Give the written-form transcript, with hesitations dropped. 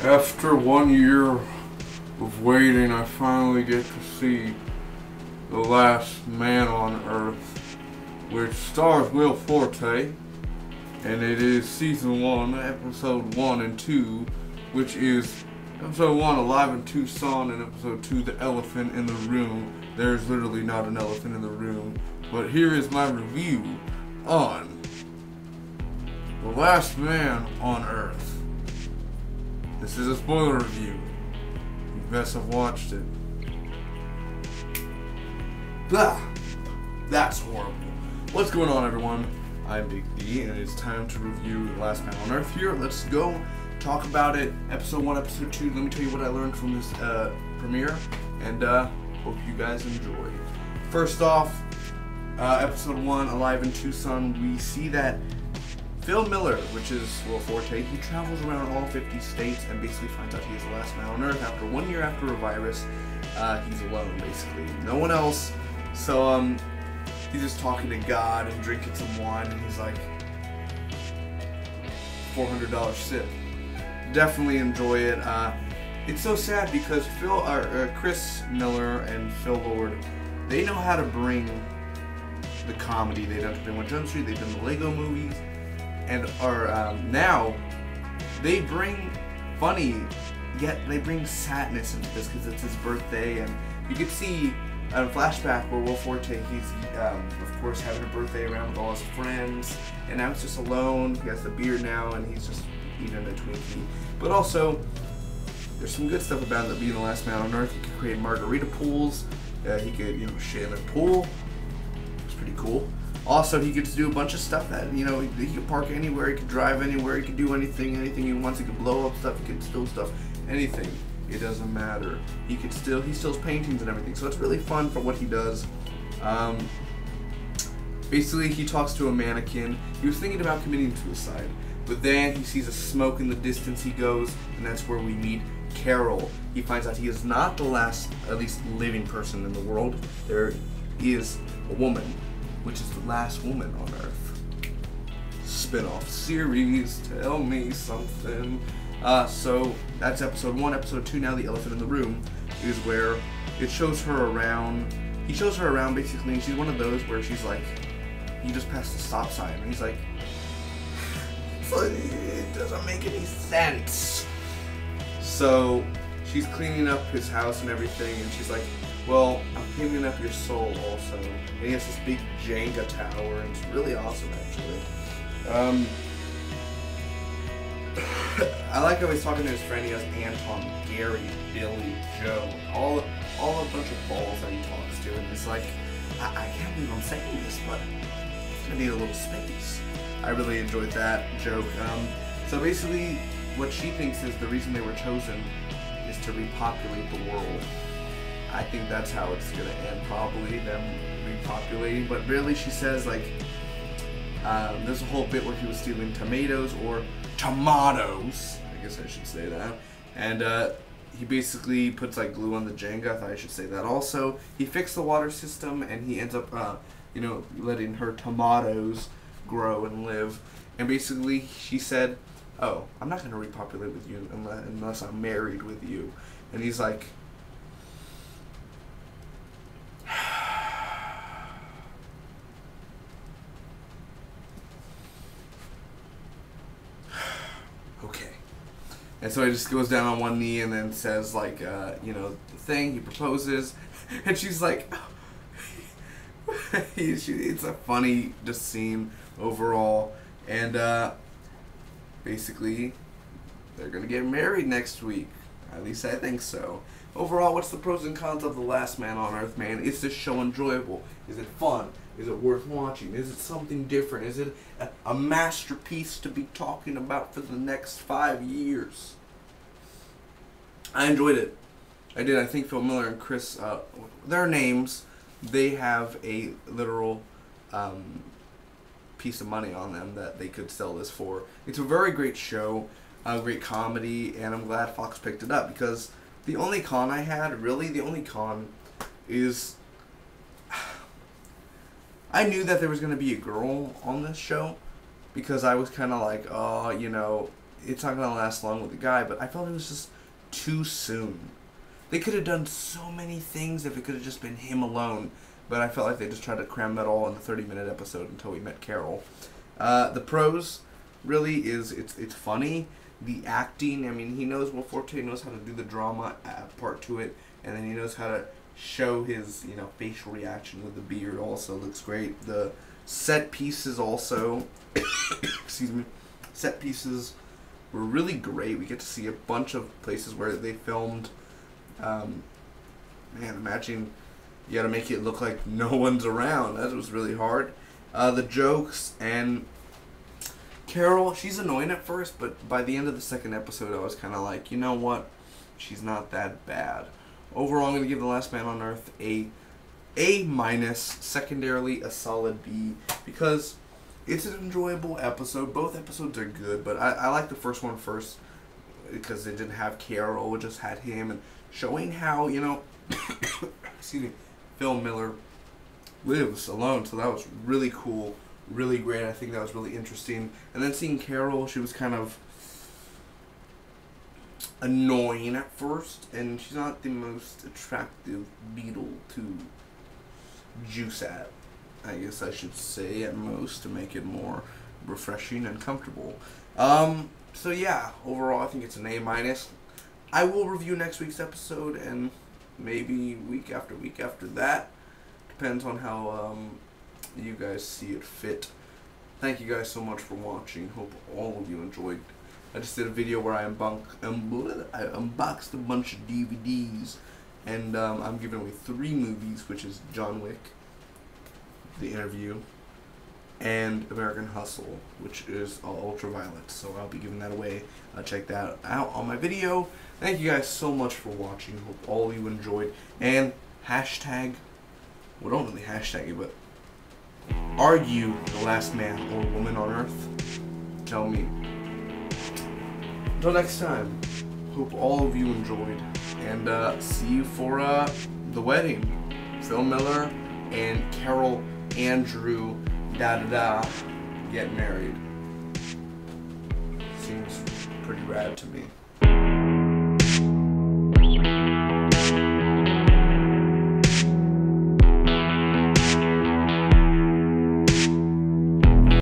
After 1 year of waiting, I finally get to see The Last Man on Earth, which stars Will Forte, and it is Season 1, Episode 1 and 2, which is Episode 1, Alive in Tucson, and Episode 2, The Elephant in the Room. There's literally not an elephant in the room, but here is my review on The Last Man on Earth. This is a spoiler review. You best have watched it. Blah! That's horrible. What's going on, everyone? I'm Big D, and it's time to review The Last Man on Earth here. Let's go talk about it. Episode 1, Episode 2. Let me tell you what I learned from this premiere, and hope you guys enjoy. First off, Episode 1, Alive in Tucson, we see that Phil Miller, which is Will Forte, he travels around all 50 states and basically finds out he is the last man on Earth. After 1 year after a virus, he's alone, basically. No one else. So, he's just talking to God and drinking some wine, and he's like, $400 sip. Definitely enjoy it. It's so sad because Chris Miller and Phil Lord, they know how to bring the comedy. They've done 21 Jump Street, they've done the Lego movies, and now they bring funny, yet they bring sadness into this because it's his birthday, and you can see a flashback where Will Forte, he's of course having a birthday around with all his friends, and now he's just alone. He has the beard now, and he's just eating a Twinkie. But also, there's some good stuff about it, being the last man on Earth. He could create margarita pools. He could, shit in a pool. It's pretty cool. Also, he gets to do a bunch of stuff that, he could park anywhere, he could drive anywhere, he could do anything he wants. He could blow up stuff, he could steal stuff, anything. It doesn't matter. He steals paintings and everything. So it's really fun for what he does. Basically, he talks to a mannequin. He was thinking about committing suicide, but then he sees a smoke in the distance. He goes, and that's where we meet Carol. He finds out he is not the last, at least living person in the world. There is a woman, which is the last woman on Earth. Spin-off series, tell me something. So that's Episode 1. Episode 2 now, The Elephant in the Room, is where it shows her around. He shows her around basically, and she's one of those where she's like, you just passed the stop sign, and he's like, it doesn't make any sense. So she's cleaning up his house and everything, and she's like, well, I'm cleaning up your soul also. And he has this big Jenga tower, and it's really awesome, actually. I like how he's talking to his friend. He has Anton, Gary, Billy, Joe, all a bunch of balls that he talks to, and it's like, I can't believe I'm saying this, but it's gonna need a little space. I really enjoyed that joke. So basically, what she thinks is the reason they were chosen is to repopulate the world. I think that's how it's gonna end, probably, them repopulating. But really, she says, like, there's a whole bit where he was stealing tomatoes, I guess I should say that. And he basically puts like glue on the Jenga. I thought I should say that also. He fixed the water system, and he ends up, letting her tomatoes grow and live. And basically, she said, oh, I'm not gonna repopulate with you unless I'm married with you. And he's like, okay. And so he just goes down on one knee and then says, like, the thing, he proposes, and she's like, it's a funny just scene overall, and basically, they're gonna get married next week. At least I think so. Overall, what's the pros and cons of The Last Man on Earth, man? Is this show enjoyable? Is it fun? Is it worth watching? Is it something different? Is it a masterpiece to be talking about for the next 5 years? I enjoyed it. I did. I think Phil Miller and Chris, their names, they have a literal piece of money on them that they could sell this for. It's a very great show, a great comedy, and I'm glad Fox picked it up, because the only con I had, really, the only con is I knew that there was going to be a girl on this show, because I was kind of like, oh, it's not gonna last long with the guy, but I felt it was just too soon. They could have done so many things if it could have just been him alone, but I felt like they just tried to cram that all in the 30-minute episode until we met Carol. The pros really is it's funny. The acting, I mean, he knows, Will Forte knows how to do the drama part to it, and then he knows how to show his, you know, facial reaction with the beard. Also looks great. The set pieces also, excuse me, set pieces were really great. We get to see a bunch of places where they filmed. Man, imagine you gotta make it look like no one's around. That was really hard. The jokes and Carol, she's annoying at first, but by the end of the second episode, I was kind of like, you know what? She's not that bad. Overall, I'm going to give The Last Man on Earth a A-. Secondarily, a solid B, because it's an enjoyable episode. Both episodes are good, but I like the first one first because it didn't have Carol, it just had him, and showing how, you know, excuse me, Phil Miller lives alone. So that was really cool. Really great. I think that was really interesting. And then seeing Carol, she was kind of annoying at first, and she's not the most attractive beetle to juice at, I guess I should say, at most, to make it more refreshing and comfortable. So yeah, overall I think it's an A-. I will review next week's episode, and maybe week after that. Depends on how you guys see it fit. Thank you guys so much for watching. Hope all of you enjoyed. I just did a video where I unboxed a bunch of DVDs, and I'm giving away 3 movies, which is John Wick, The Interview, and American Hustle, which is Ultraviolet. So I'll be giving that away. Check that out on my video. Thank you guys so much for watching. Hope all of you enjoyed. And hashtag, well, don't really hashtag it, but are you the last man or woman on Earth? Tell me. Until next time, hope all of you enjoyed, and see you for the wedding. Phil Miller and Carol Andrew get married. Seems pretty rad to me.